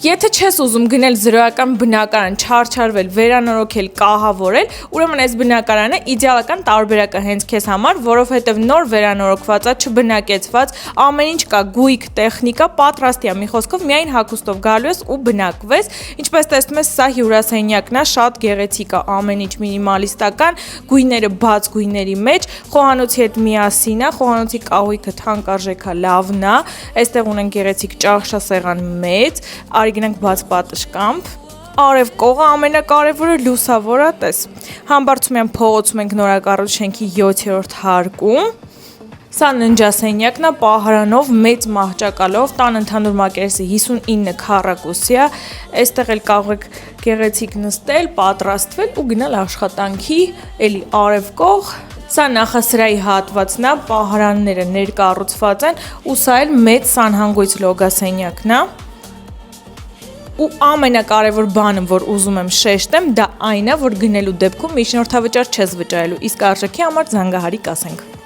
Եթե չես ուզում գնել զրոյական բնակարան, չարչարվել, վերանորոգել, կահավորել, ուրեմն այս բնակարանը իդեալական տարբերակ է հենց քեզ համար, որովհետև նոր վերանորոգված է, չբնակեցված, ամեն ինչ կա, գույք, տեխնիկա, պատրաստի է, մի խոսքով միայն հագուստով գալու ես ու բնակվես։ Ինչպես տեսնում ես, սա հյուրասենյակն է, շատ գեղեցիկ է, ամեն ինչ մինիմալիստական, գույները բաց գույների մեջ, խոհանոցի հետ միասին է, խոհանոցի կահույքը թանկարժեք է, լավն է, այստեղ ունենք գեղեցիկ ճաշասեղան մեծ, գնանք բաց պատշգամբ, արև կողը ամենակարևորը լուսավորը, տես, Համբարձումյան փողոցում ենք նորակառույց շենքի 7-րդ հարկում, սա ննջասենյակն է, պահարանով, մեծ մահճակալով, տան ընդհանուր մակերեսը 59 քառակուսի է, այստեղ էլ կարող եք գեղեցիկ նստել, պատրաստվել ու գնալ աշխատանքի, էլի արև կող, սա նախասրահի հատվածն է, պահարանները ներկառուցված են ու սա էլ մեծ սանհանգույց լոգասենյակն է։ Ու ամենակարևոր բանը, որ ուզում եմ շեշտեմ, դա այն է, որ գնելու դեպքում միջնորդավճար չես վճարելու, իսկ արժեքի համար զանգահարի կասենք։